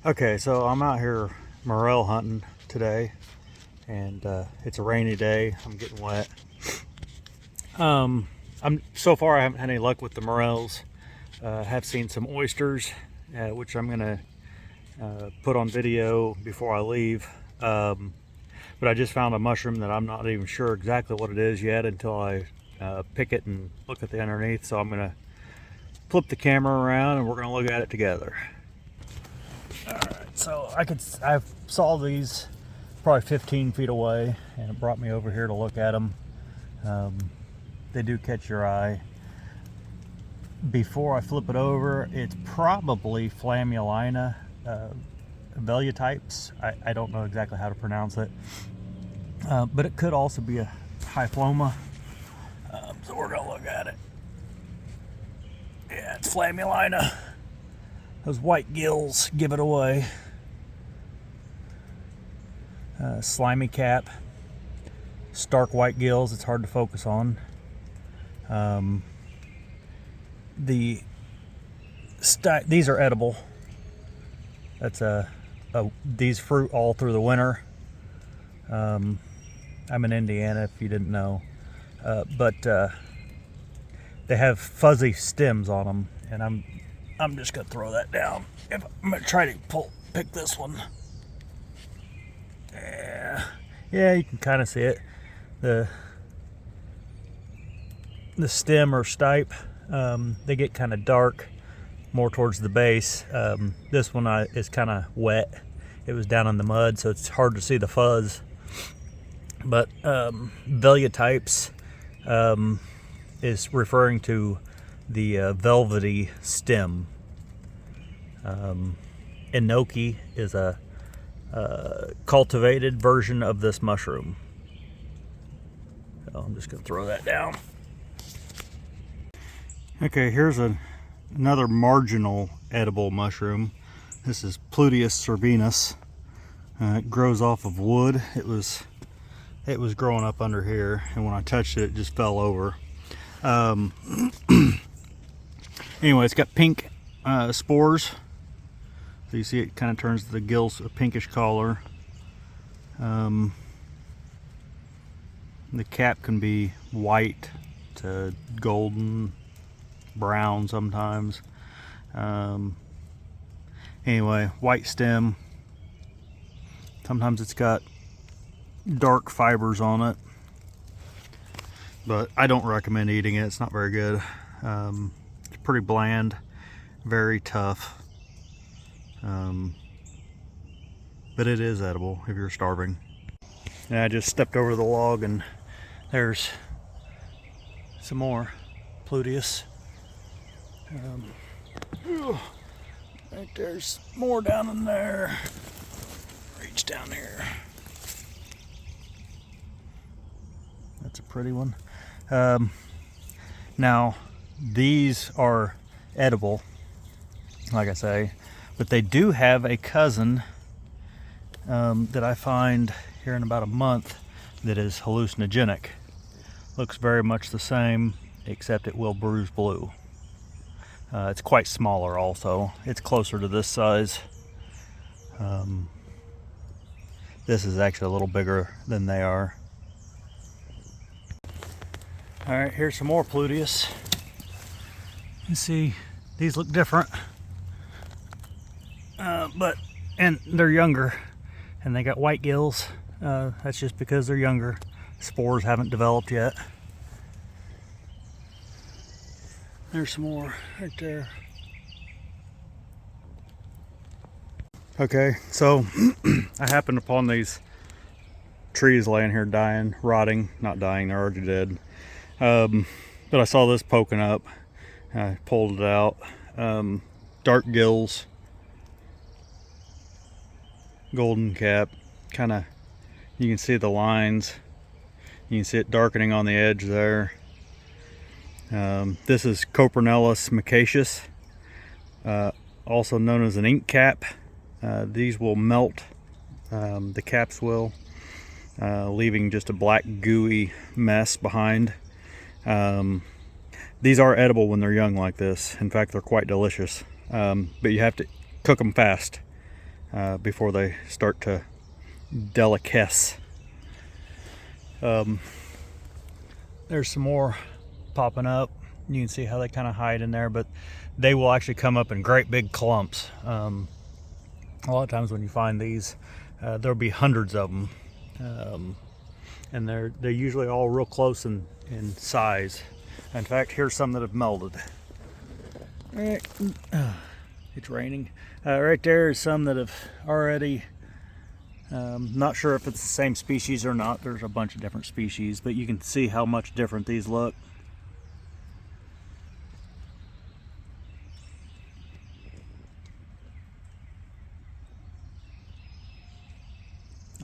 Okay, so I'm out here morel hunting today, and it's a rainy day. I'm getting wet. So far I haven't had any luck with the morels. Have seen some oysters, which I'm gonna put on video before I leave. But I just found a mushroom that I'm not even sure exactly what it is yet until I pick it and look at the underneath. So I'm gonna flip the camera around and we're gonna look at it together. Alright, so I saw these probably 15 feet away, and it brought me over here to look at them. They do catch your eye. Before I flip it over, it's probably Flamulina, velutipes. I don't know exactly how to pronounce it, but it could also be a hyphloma. So we're gonna look at it. Yeah, it's Flamulina. Those white gills give it away. Slimy cap, stark white gills. It's hard to focus on. These are edible. That's these fruit all through the winter. I'm in Indiana, if you didn't know, but they have fuzzy stems on them, and I'm just gonna throw that down. I'm gonna try to pick this one. Yeah, you can kind of see it. The stem or stipe, they get kind of dark, more towards the base. This one is kind of wet. It was down in the mud, so it's hard to see the fuzz. But velutipes is referring to the velvety stem. Enoki is a cultivated version of this mushroom. So I'm just going to throw that down. Okay, here's another marginal edible mushroom. This is Pluteus cervinus. It grows off of wood. It was growing up under here, and when I touched it, it just fell over. Anyway, it's got pink spores. So you see it kind of turns the gills a pinkish color. The cap can be white to golden brown sometimes. Anyway, white stem. Sometimes it's got dark fibers on it, but I don't recommend eating it. It's not very good. It's pretty bland, very tough. But it is edible if you're starving. And I just stepped over the log, and there's some more Pluteus. Right, there's more down in there. Reach down here. That's a pretty one. Now, these are edible, like I say, but they do have a cousin that I find here in about a month that is hallucinogenic. Looks very much the same, except it will bruise blue. It's quite smaller also. It's closer to this size. This is actually a little bigger than they are. Alright, here's some more Pluteus. You see, these look different. And they're younger, and they got white gills. That's just because they're younger. Spores haven't developed yet. There's some more right there. Okay, so I happened upon these trees laying here dying, rotting, not dying, they're already dead. But I saw this poking up. I pulled it out. Dark gills, golden cap, kind of, you can see the lines. You can see it darkening on the edge there. This is Coprinellus micaceus, also known as an ink cap. These will melt, the caps will, leaving just a black gooey mess behind. These are edible when they're young like this. In fact, they're quite delicious, but you have to cook them fast. before they start to delicace. There's some more popping up. You can see how they kind of hide in there, but they will actually come up in great big clumps. A lot of times when you find these, there'll be hundreds of them, and they're usually all real close in size. In fact, here's some that have melded. It's raining. Right there is some that have already, not sure if it's the same species or not. There's a bunch of different species, but you can see how much different these look.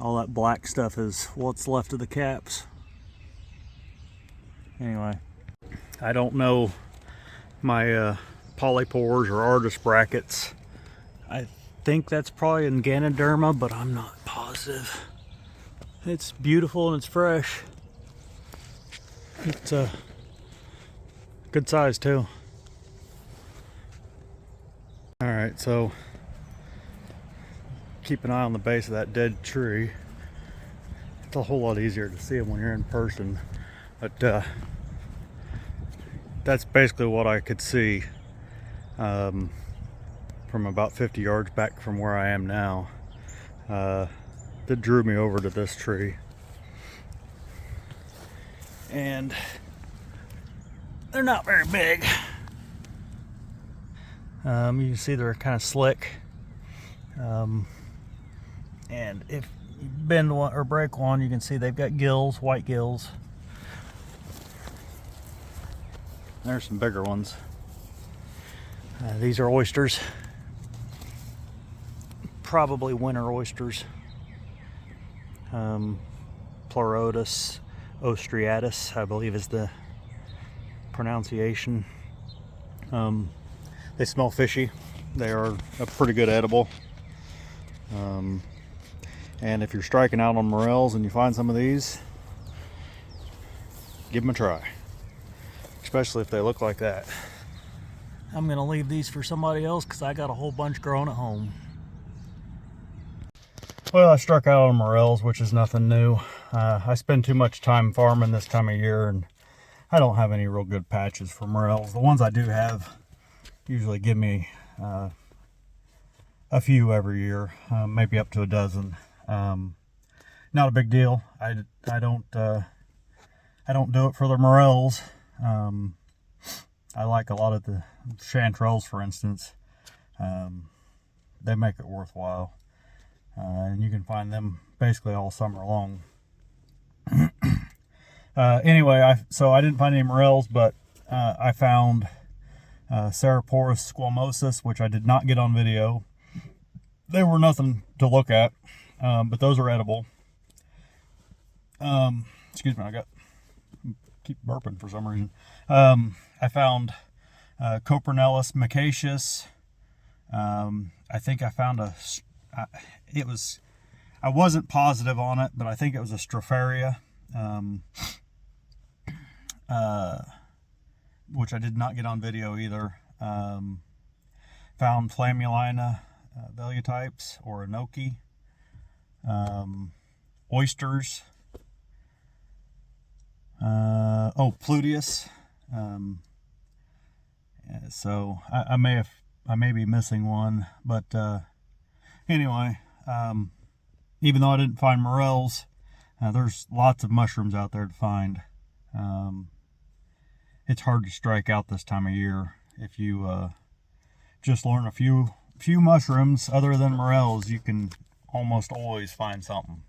All that black stuff is what's left of the caps. Anyway, I don't know my polypores or artist brackets. I think that's probably in Ganoderma, but I'm not positive. It's beautiful and it's fresh. It's a good size too. All right, so keep an eye on the base of that dead tree. It's a whole lot easier to see them when you're in person, but that's basically what I could see from about 50 yards back from where I am now. That drew me over to this tree, and they're not very big. You can see they're kind of slick. And if you bend one or break one, you can see they've got gills, white gills. There's some bigger ones. These are oysters. Probably winter oysters. Pleurotus, ostreatus, I believe is the pronunciation. They smell fishy. They are a pretty good edible. And if you're striking out on morels and you find some of these, give them a try, especially if they look like that. I'm gonna leave these for somebody else because I got a whole bunch growing at home. Well, I struck out on morels, which is nothing new. I spend too much time farming this time of year, and I don't have any real good patches for morels. The ones I do have usually give me a few every year, maybe up to a dozen. Not a big deal. I don't do it for the morels. I like a lot of the chanterelles, for instance. They make it worthwhile, and you can find them basically all summer long. Anyway, so I didn't find any morels, but I found Cervinus squamosus, which I did not get on video. They were nothing to look at, but those are edible. Excuse me, keep burping for some reason. I found Coprinellus micaceus. I think I found I wasn't positive on it, but I think it was a stropharia, which I did not get on video either. Found Flamulina, velutipes, or enoki, oysters, Pluteus. So I may be missing one, but anyway, even though I didn't find morels, there's lots of mushrooms out there to find. It's hard to strike out this time of year. If you just learn a few mushrooms other than morels, you can almost always find something.